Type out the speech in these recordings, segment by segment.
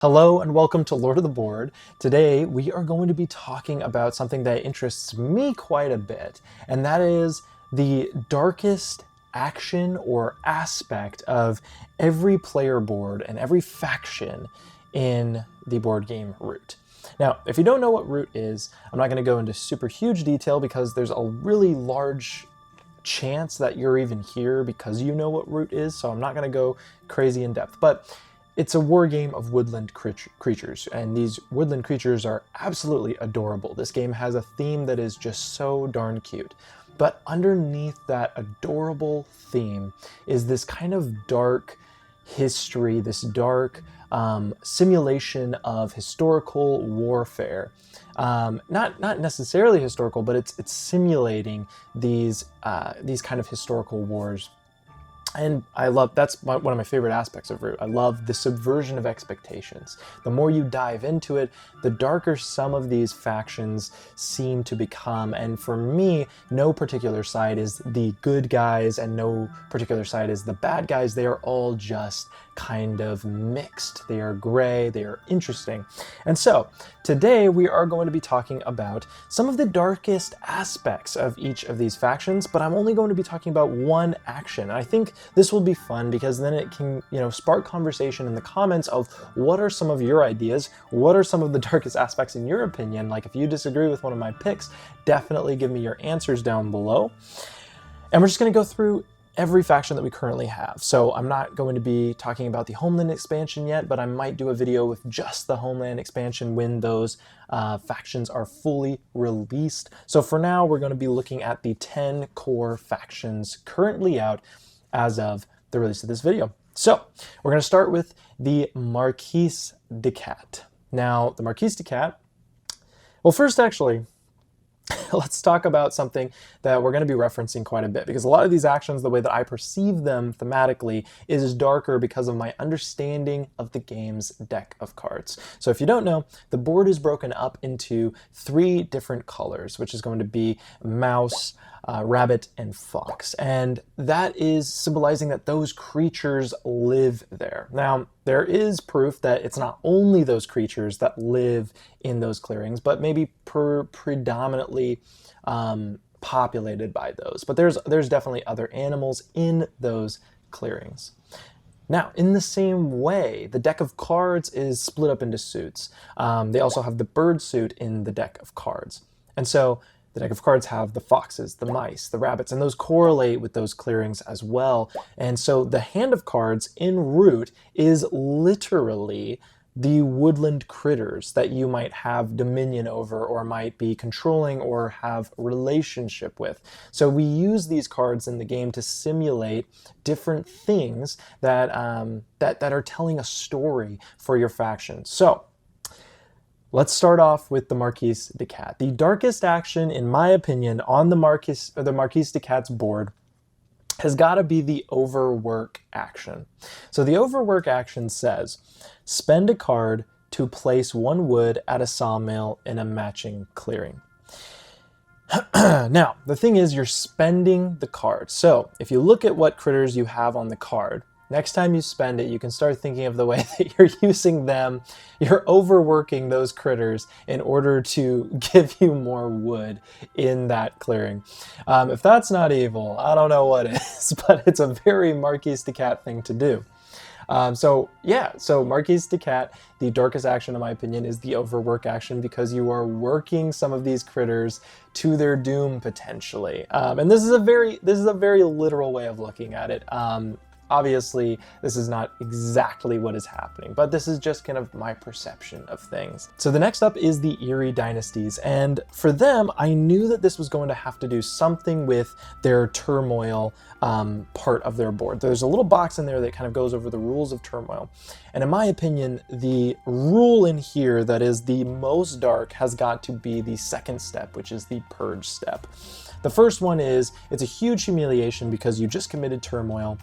Hello and welcome to Lord of the Board. Today we are going to be talking about something that interests me quite a bit, and that is the darkest action or aspect of every player board and every faction in the board game Root. Now, if you don't know what Root is, I'm not going to go into super huge detail because there's a really large chance that you're even here because you know what Root is, so I'm not going to go crazy in depth. But it's a war game of woodland creatures, and these woodland creatures are absolutely adorable. This game has a theme that is just so darn cute. But underneath that adorable theme is this kind of dark history, this dark simulation of historical warfare. Not necessarily historical, but it's simulating these kind of historical wars. And that's one of my favorite aspects of Root. I love the subversion of expectations. The more you dive into it, the darker some of these factions seem to become. And for me, no particular side is the good guys and no particular side is the bad guys. They are all just kind of mixed. They are gray, they are interesting. And so today we are going to be talking about some of the darkest aspects of each of these factions, but I'm only going to be talking about one action. And I think this will be fun because then it can, spark conversation in the comments of what are some of your ideas, what are some of the darkest aspects in your opinion. Like if you disagree with one of my picks, definitely give me your answers down below. And we're just going to go through every faction that we currently have. So I'm not going to be talking about the Homeland Expansion yet, but I might do a video with just the Homeland Expansion when those factions are fully released. So for now, we're going to be looking at the 10 core factions currently out as of the release of this video. So we're going to start with the Marquise De Cat. Now, the Marquise De Cat, well, first actually, let's talk about something that we're going to be referencing quite a bit, because a lot of these actions, the way that I perceive them thematically, is darker because of my understanding of the game's deck of cards. So if you don't know, the board is broken up into 3 different colors, which is going to be mouse, rabbit, and fox. And that is symbolizing that those creatures live there. Now, there is proof that it's not only those creatures that live in those clearings, but maybe predominantly populated by those. But there's definitely other animals in those clearings. Now, in the same way, the deck of cards is split up into suits. They also have the bird suit in the deck of cards. And so the deck of cards have the foxes, the mice, the rabbits, and those correlate with those clearings as well. And so the hand of cards in Root is literally the woodland critters that you might have dominion over or might be controlling or have a relationship with. So we use these cards in the game to simulate different things that, that are telling a story for your faction. So let's start off with the Marquise De Cat. The darkest action, in my opinion, on the Marquise De Cat's board has got to be the overwork action. So the overwork action says, spend a card to place 1 wood at a sawmill in a matching clearing. Now, the thing is, you're spending the card. So if you look at what critters you have on the card, next time you spend it, you can start thinking of the way that you're using them. You're overworking those critters in order to give you more wood in that clearing. If that's not evil, I don't know what is, but it's a very Marquise De Cat thing to do. So Marquise De Cat, the darkest action in my opinion is the overwork action, because you are working some of these critters to their doom potentially. And this is a very literal way of looking at it. Obviously, this is not exactly what is happening, but this is just kind of my perception of things. So the next up is the Eyrie Dynasties, and for them, I knew that this was going to have to do something with their turmoil part of their board. There's a little box in there that kind of goes over the rules of turmoil. And in my opinion, the rule in here that is the most dark has got to be the second step, which is the purge step. The first one is, it's a huge humiliation because you just committed turmoil.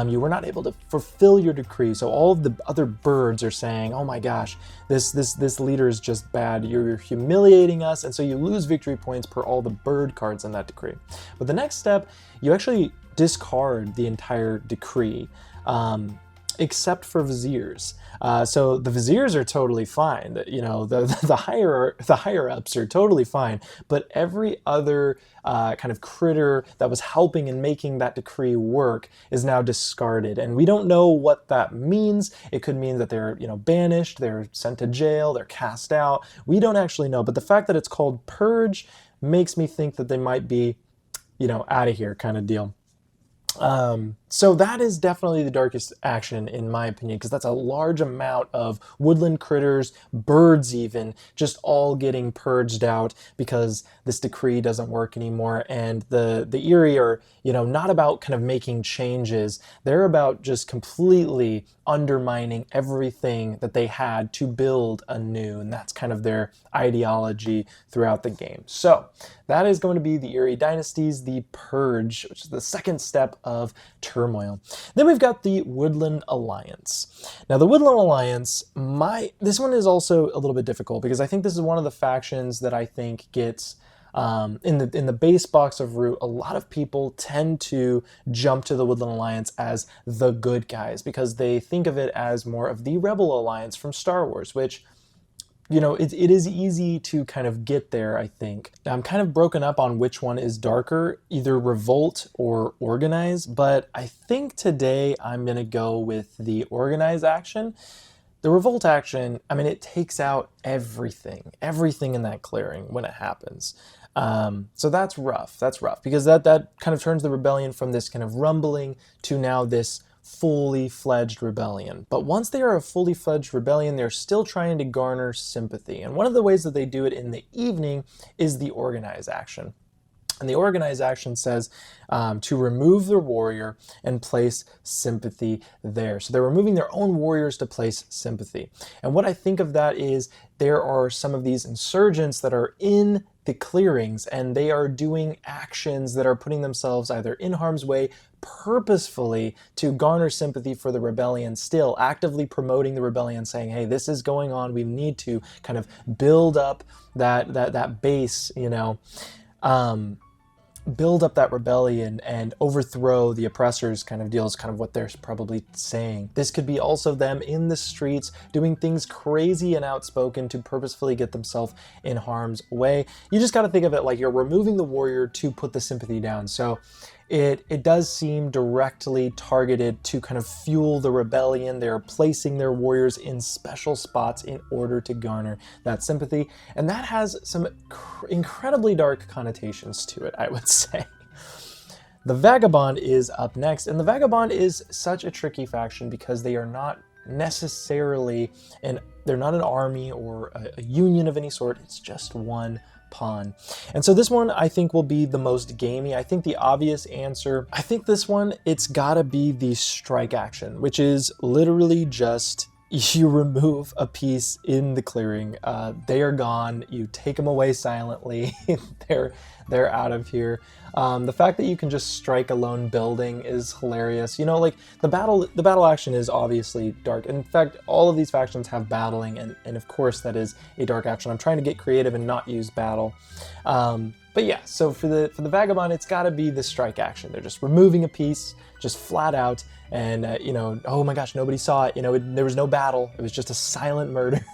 You were not able to fulfill your decree, so all of the other birds are saying, oh my gosh, this leader is just bad, you're humiliating us, and so you lose victory points per all the bird cards in that decree. But the next step, you actually discard the entire decree. except for viziers. So the viziers are totally fine. The higher ups are totally fine. But every other kind of critter that was helping in making that decree work is now discarded, and we don't know what that means. It could mean that they're banished, they're sent to jail, they're cast out. We don't actually know. But the fact that it's called purge makes me think that they might be out of here kind of deal. So that is definitely the darkest action in my opinion, because that's a large amount of woodland critters, birds even, just all getting purged out because this decree doesn't work anymore. And the Eyrie are, not about kind of making changes. They're about just completely undermining everything that they had to build anew. And that's kind of their ideology throughout the game. So that is going to be the Eyrie Dynasties, the Purge, which is the second step of turmoil. Then we've got the Woodland Alliance. Now the Woodland Alliance, this one is also a little bit difficult because I think this is one of the factions that I think gets in the base box of Root, a lot of people tend to jump to the Woodland Alliance as the good guys because they think of it as more of the Rebel Alliance from Star Wars, which it is easy to kind of get there, I think. Now, I'm kind of broken up on which one is darker, either Revolt or Organize, but I think today I'm going to go with the Organize action. The Revolt action, it takes out everything in that clearing when it happens. So that's rough, because that kind of turns the rebellion from this kind of rumbling to now this fully fledged rebellion. But once they are a fully fledged rebellion, they're still trying to garner sympathy. And one of the ways that they do it in the evening is the Organize action. And the Organize action says to remove their warrior and place sympathy there. So they're removing their own warriors to place sympathy. And what I think of that is there are some of these insurgents that are in the clearings and they are doing actions that are putting themselves either in harm's way purposefully to garner sympathy for the rebellion, still actively promoting the rebellion, saying, hey, this is going on, we need to kind of build up that base, build up that rebellion and overthrow the oppressors kind of deal is kind of what they're probably saying. This could be also them in the streets doing things crazy and outspoken to purposefully get themselves in harm's way. You just got to think of it like you're removing the warrior to put the sympathy down. So it does seem directly targeted to kind of fuel the rebellion. They're placing their warriors in special spots in order to garner that sympathy. And that has some incredibly dark connotations to it, I would say. The Vagabond is up next. And the Vagabond is such a tricky faction because they are not necessarily, they're not an army or a union of any sort. It's just one pawn. And so this one I think will be the most gamey. I think the obvious answer, I think this one, it's gotta be the strike action, which is literally just you remove a piece in the clearing. They are gone. You take them away silently. They're out of here. The fact that you can just strike a lone building is hilarious. Like the battle action is obviously dark. In fact, all of these factions have battling, and of course that is a dark action. I'm trying to get creative and not use battle. But yeah, so for the Vagabond, it's got to be the strike action. They're just removing a piece, just flat out, and oh my gosh, nobody saw it. There was no battle. It was just a silent murder.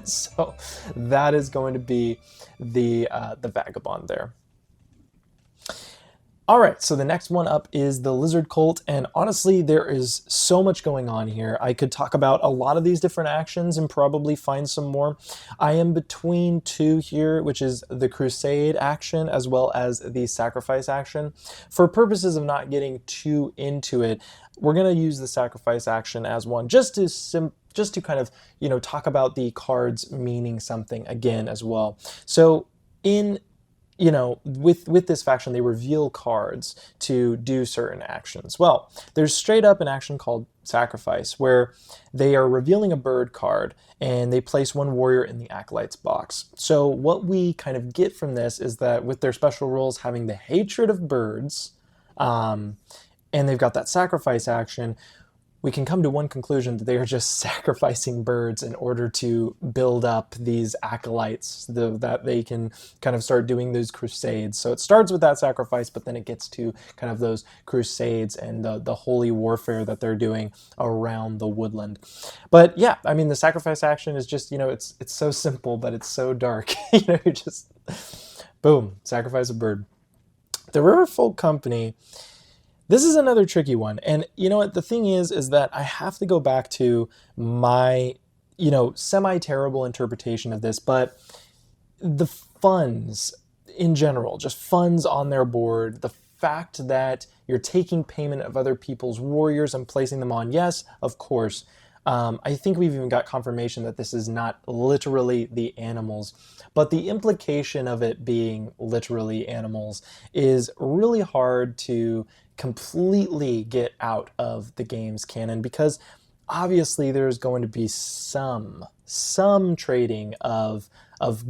So that is going to be the Vagabond there. All right, so the next one up is the Lizard Cult, and honestly, there is so much going on here. I could talk about a lot of these different actions and probably find some more. I am between two here, which is the Crusade action as well as the Sacrifice action. For purposes of not getting too into it, we're going to use the Sacrifice action as one, just to kind of, talk about the cards meaning something again as well. So with this faction, they reveal cards to do certain actions. Well, there's straight up an action called Sacrifice, where they are revealing a bird card, and they place one warrior in the Acolyte's box. So what we kind of get from this is that with their special rules having the hatred of birds, and they've got that Sacrifice action, we can come to one conclusion, that they are just sacrificing birds in order to build up these acolytes, that they can kind of start doing those crusades. So it starts with that sacrifice, but then it gets to kind of those crusades and the holy warfare that they're doing around the woodland. But yeah, I mean, the sacrifice action is just, it's so simple, but it's so dark. You just, boom, sacrifice a bird. The Riverfolk Company, this is another tricky one. And you know what? The thing is that I have to go back to my, semi-terrible interpretation of this, but the funds in general, just funds on their board, the fact that you're taking payment of other people's warriors and placing them on, yes, of course. I think we've even got confirmation that this is not literally the animals, but the implication of it being literally animals is really hard to completely get out of the game's canon, because obviously there's going to be some trading of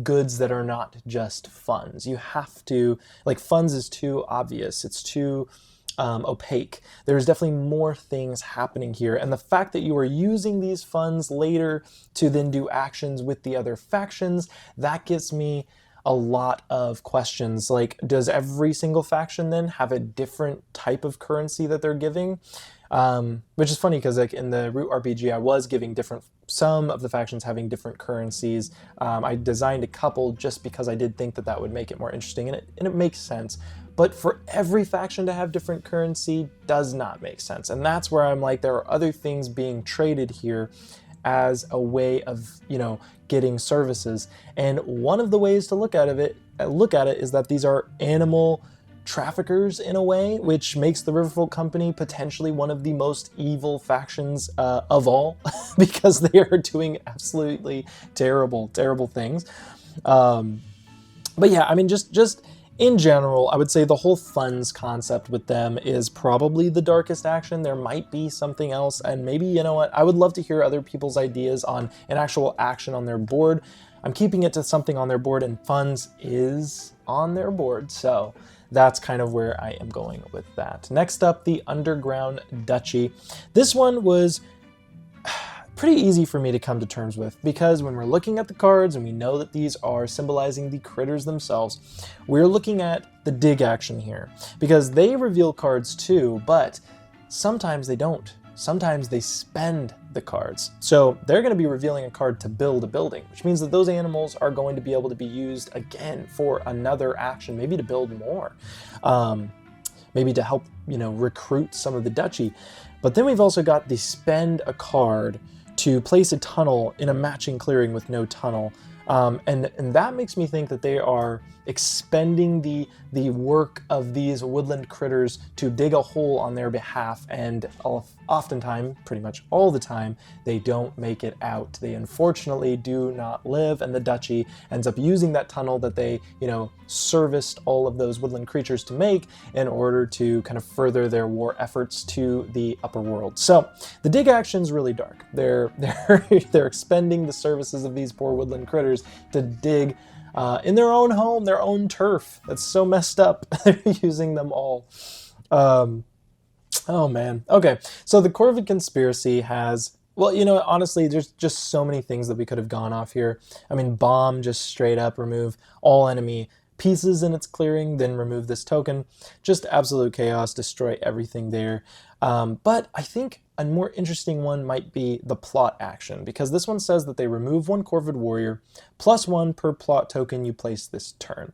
goods that are not just funds. You have to, like, funds is too obvious. It's too opaque. There's definitely more things happening here, and the fact that you are using these funds later to then do actions with the other factions, that gives me a lot of questions. Like, does every single faction then have a different type of currency that they're giving? Which is funny, because like in the Root RPG, I was giving some of the factions having different currencies. I designed a couple just because I did think that that would make it more interesting, and it makes sense. But for every faction to have different currency does not make sense. And that's where I'm like, there are other things being traded here as a way of, getting services. And one of the ways to look at it is that these are animal traffickers in a way, which makes the Riverfolk Company potentially one of the most evil factions of all, because they are doing absolutely terrible, terrible things. But yeah, I mean, just in general, I would say the whole funds concept with them is probably the darkest action. There might be something else, and maybe, you know what, I would love to hear other people's ideas on an actual action on their board. I'm keeping it to something on their board, and funds is on their board, so that's kind of where I am going with that. Next up, the Underground Duchy. This one was pretty easy for me to come to terms with, because when we're looking at the cards and we know that these are symbolizing the critters themselves, we're looking at the dig action here, because they reveal cards too, but sometimes they don't. Sometimes they spend the cards. So they're going to be revealing a card to build a building, which means that those animals are going to be able to be used again for another action, maybe to build more, maybe to help, recruit some of the duchy. But then we've also got the spend a card to place a tunnel in a matching clearing with no tunnel. And that makes me think that they are expending the work of these woodland critters to dig a hole on their behalf, and oftentimes, pretty much all the time, they don't make it out. They unfortunately do not live, and the duchy ends up using that tunnel that they, serviced all of those woodland creatures to make in order to kind of further their war efforts to the upper world. So the dig action's really dark. They're expending the services of these poor woodland critters to dig in their own home, their own turf. That's so messed up. They're using them all. Oh man. Okay, so the Corvid Conspiracy has, well, honestly, there's just so many things that we could have gone off here. I mean, bomb, just straight up remove all enemy pieces in its clearing, then remove this token. Just absolute chaos, destroy everything there. But I think a more interesting one might be the plot action, because this one says that they remove one Corvid warrior, +1 per plot token you place this turn.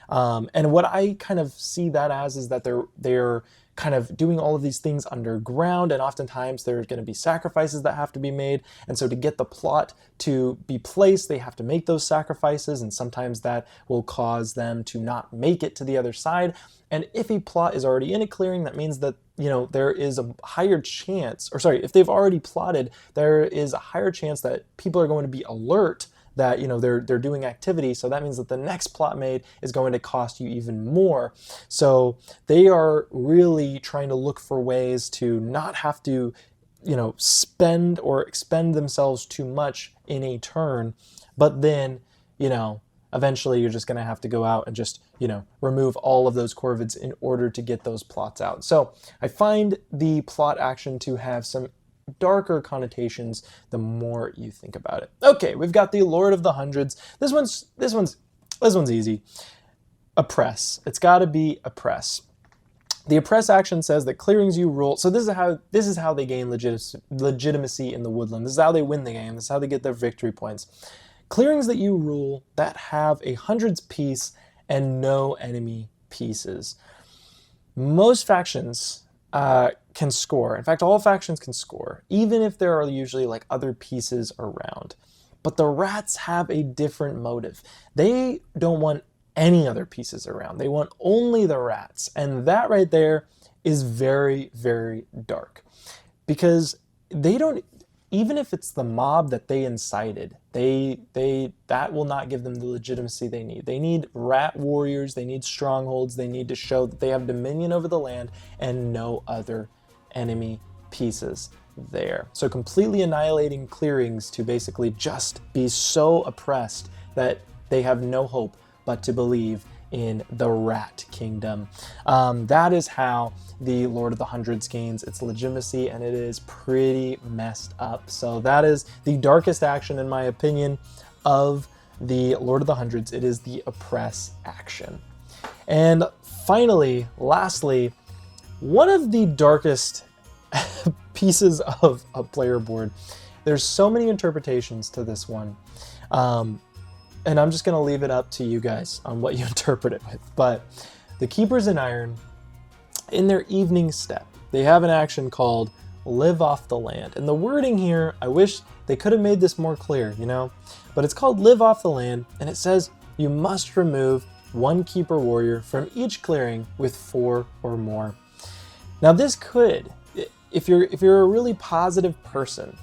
And what I kind of see that as is that they're kind of doing all of these things underground, and oftentimes there's going to be sacrifices that have to be made, and so to get the plot to be placed, they have to make those sacrifices, and sometimes that will cause them to not make it to the other side. And if a plot is already in a clearing, that means that, there is a higher chance, or sorry, if they've already plotted, there is a higher chance that people are going to be alert that they're doing activity. So that means that the next plot made is going to cost you even more. So they are really trying to look for ways to not have to spend or expend themselves too much in a turn, but then eventually you're just going to have to go out and just remove all of those Corvids in order to get those plots out. So I find the plot action to have some darker connotations the more you think about it. Okay, we've got the Lord of the Hundreds. This one's easy. Oppress. It's got to be oppress. The oppress action says that clearings you rule. So this is how they gain legitimacy in the woodland. This is how they win the game. This is how they get their victory points. Clearings that you rule that have a hundreds piece and no enemy pieces. Most factions can score. In fact, all factions can score, even if there are usually like other pieces around. But the rats have a different motive. They don't want any other pieces around. They want only the rats. And that right there is very, very dark. Because they don't, even if it's the mob that they incited, that will not give them the legitimacy they need. They need rat warriors, they need strongholds, they need to show that they have dominion over the land and no other enemy pieces there. So completely annihilating clearings to basically just be so oppressed that they have no hope but to believe in the Rat Kingdom. That is how the Lord of the Hundreds gains its legitimacy, and it is pretty messed up. So that is the darkest action, in my opinion, of the Lord of the Hundreds. It is the oppress action. And finally, lastly, one of the darkest pieces of a player board. There's so many interpretations to this one. And I'm just going to leave it up to you guys on what you interpret it with. But the Keepers in Iron, in their evening step, they have an action called Live Off the Land. And the wording here, I wish they could have made this more clear, you know? But it's called Live Off the Land, and it says you must remove one Keeper Warrior from each clearing with 4 or more. Now this could, if you're a really positive person,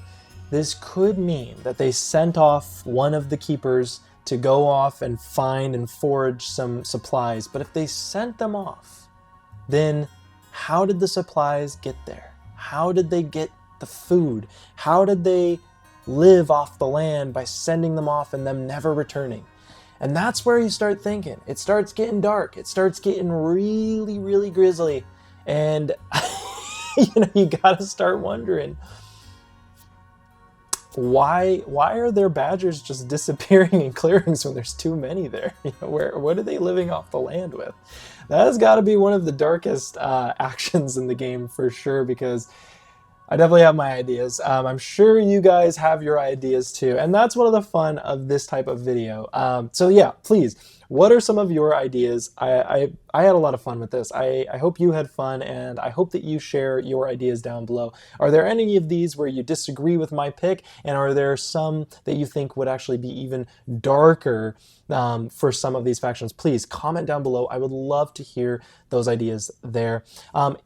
this could mean that they sent off one of the Keepers to go off and find and forage some supplies. But if they sent them off, then how did the supplies get there? How did they get the food? How did they live off the land by sending them off and them never returning? And that's where you start thinking. It starts getting dark. It starts getting really, really grisly. And you gotta start wondering, why are their badgers just disappearing in clearings when there's too many there? What are they living off the land with? That has got to be one of the darkest actions in the game for sure, because I definitely have my ideas. I'm sure you guys have your ideas too, and that's one of the fun of this type of video. So yeah, please, what are some of your ideas? I had a lot of fun with this. I hope you had fun, and I hope that you share your ideas down below. Are there any of these where you disagree with my pick, and are there some that you think would actually be even darker for some of these factions? Please comment down below. I would love to hear those ideas there.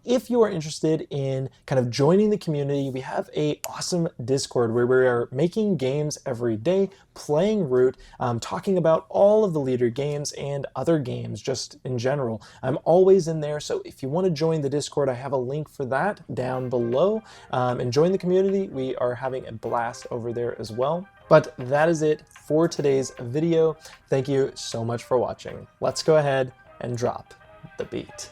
If you are interested in kind of joining the community, we have a awesome Discord where we are making games every day, playing Root, talking about all of the leader games and other games just in general. I'm always in there, so if you want to join the Discord, I have a link for that down below. And join the community. We are having a blast over there as well. But that is it for today's video. Thank you so much for watching. Let's go ahead and drop the beat.